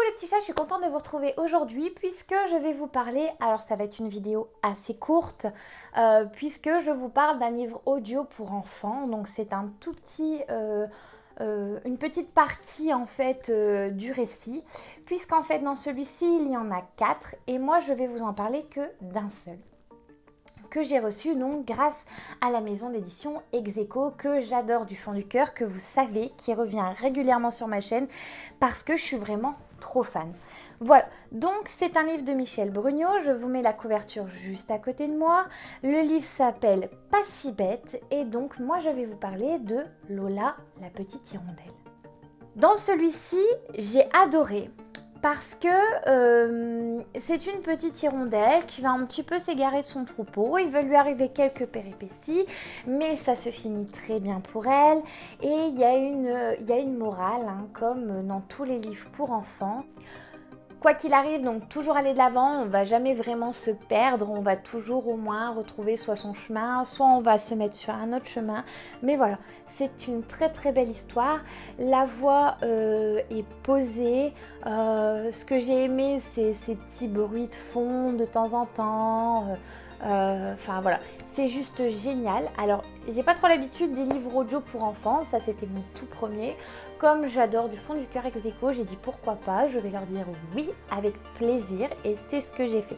les petits chats, je suis contente de vous retrouver aujourd'hui puisque je vais vous parler, alors ça va être une vidéo assez courte, puisque je vous parle d'un livre audio pour enfants. Donc c'est un tout petit, une petite partie en fait du récit, puisqu'en fait dans celui-ci il y en a 4 et moi je vais vous en parler que d'un seul, que j'ai reçu donc grâce à la maison d'édition Ex Aequo, que j'adore du fond du cœur, que vous savez, qui revient régulièrement sur ma chaîne parce que je suis vraiment trop fan. Voilà, donc c'est un livre de Michel Brugnot, je vous mets la couverture juste à côté de moi. Le livre s'appelle Pas si bête et donc moi je vais vous parler de Lola, la petite hirondelle. Dans celui-ci, j'ai adoré parce que c'est une petite hirondelle qui va un petit peu s'égarer de son troupeau. Il va lui arriver quelques péripéties, mais ça se finit très bien pour elle. Et il y a une morale, hein, comme dans tous les livres pour enfants. Quoi qu'il arrive, donc toujours aller de l'avant, on va jamais vraiment se perdre, on va toujours au moins retrouver soit son chemin, soit on va se mettre sur un autre chemin. Mais voilà, c'est une très très belle histoire. La voix est posée. Ce que j'ai aimé, c'est ces petits bruits de fond de temps en temps. Enfin voilà, c'est juste génial. Alors, j'ai pas trop l'habitude des livres audio pour enfants, ça c'était mon tout premier. Comme j'adore du fond du cœur Ex Aequo, j'ai dit pourquoi pas, je vais leur dire oui avec plaisir et c'est ce que j'ai fait.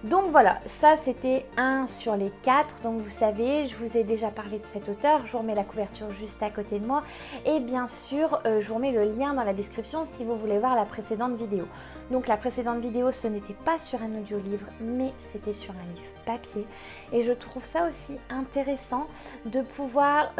Donc voilà, ça c'était un sur les 4, donc vous savez, je vous ai déjà parlé de cet auteur, je vous remets la couverture juste à côté de moi et bien sûr, je vous remets le lien dans la description si vous voulez voir la précédente vidéo. Donc la précédente vidéo, ce n'était pas sur un audio-livre, mais c'était sur un livre papier et je trouve ça aussi intéressant de pouvoir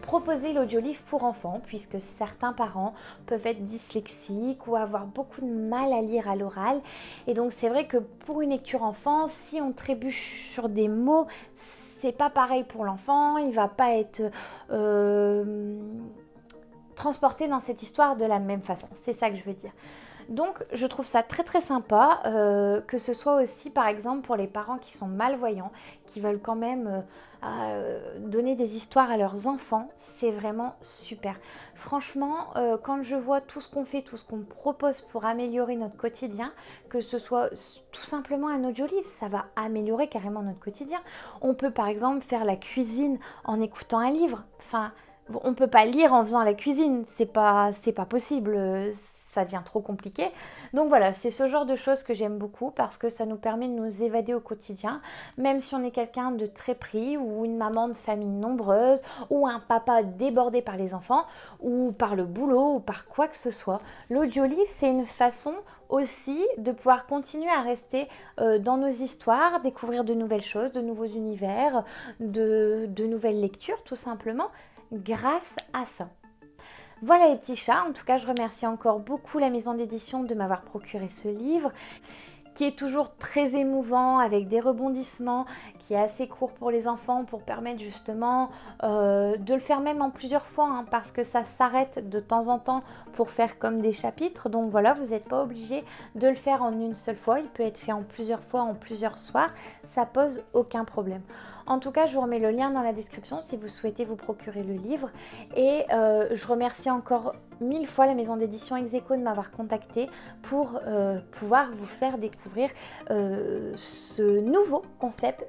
proposer l'audiolivre pour enfants puisque certains parents peuvent être dyslexiques ou avoir beaucoup de mal à lire à l'oral et donc c'est vrai que pour une lecture enfant, si on trébuche sur des mots, c'est pas pareil pour l'enfant, il va pas être transporté dans cette histoire de la même façon, c'est ça que je veux dire. Donc je trouve ça très très sympa, que ce soit aussi par exemple pour les parents qui sont malvoyants, qui veulent quand même donner des histoires à leurs enfants, c'est vraiment super. Franchement, quand je vois tout ce qu'on fait, tout ce qu'on propose pour améliorer notre quotidien, que ce soit tout simplement un audiolivre, ça va améliorer carrément notre quotidien. On peut par exemple faire la cuisine en écoutant un livre, enfin on ne peut pas lire en faisant la cuisine, c'est pas possible, ça devient trop compliqué. Donc voilà, c'est ce genre de choses que j'aime beaucoup parce que ça nous permet de nous évader au quotidien, même si on est quelqu'un de très pris ou une maman de famille nombreuse ou un papa débordé par les enfants ou par le boulot ou par quoi que ce soit. L'audiolivre, c'est une façon aussi de pouvoir continuer à rester dans nos histoires, découvrir de nouvelles choses, de nouveaux univers, de nouvelles lectures tout simplement grâce à ça. Voilà les petits chats, en tout cas je remercie encore beaucoup la maison d'édition de m'avoir procuré ce livre qui est toujours très émouvant avec des rebondissements, qui est assez court pour les enfants pour permettre justement de le faire même en plusieurs fois hein, parce que ça s'arrête de temps en temps pour faire comme des chapitres. Donc voilà, vous n'êtes pas obligé de le faire en une seule fois, il peut être fait en plusieurs fois, en plusieurs soirs, ça pose aucun problème. En tout cas, je vous remets le lien dans la description si vous souhaitez vous procurer le livre. Et je remercie encore 1000 fois la maison d'édition Ex Aequo de m'avoir contacté pour pouvoir vous faire découvrir ce nouveau concept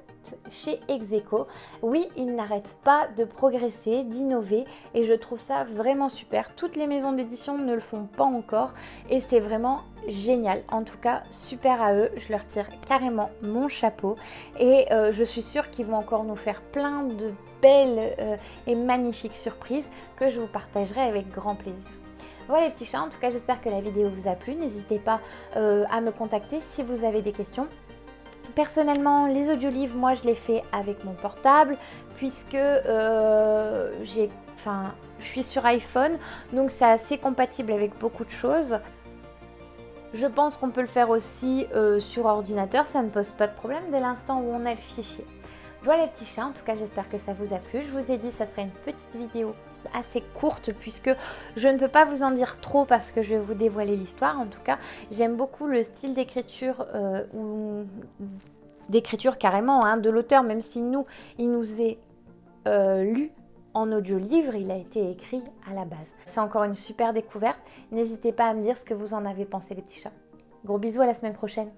chez Ex Aequo. Oui, il n'arrête pas de progresser, d'innover et je trouve ça vraiment super. Toutes les maisons d'édition ne le font pas encore et c'est vraiment génial. En tout cas, super à eux. Je leur tire carrément mon chapeau et je suis sûre qu'ils vont encore nous faire plein de belles et magnifiques surprises que je vous partagerai avec grand plaisir. Voilà les petits chats, en tout cas j'espère que la vidéo vous a plu. N'hésitez pas à me contacter si vous avez des questions. Personnellement, les audiolivres, moi je les fais avec mon portable puisque je suis sur iPhone, donc c'est assez compatible avec beaucoup de choses. Je pense qu'on peut le faire aussi sur ordinateur, ça ne pose pas de problème dès l'instant où on a le fichier. Voilà les petits chats, en tout cas j'espère que ça vous a plu. Je vous ai dit ça serait une petite vidéo assez courte puisque je ne peux pas vous en dire trop parce que je vais vous dévoiler l'histoire. En tout cas, j'aime beaucoup le style d'écriture ou d'écriture carrément hein, de l'auteur, même si il nous est lu en audio-livre, il a été écrit à la base. C'est encore une super découverte. N'hésitez pas à me dire ce que vous en avez pensé les petits chats. Gros bisous, à la semaine prochaine.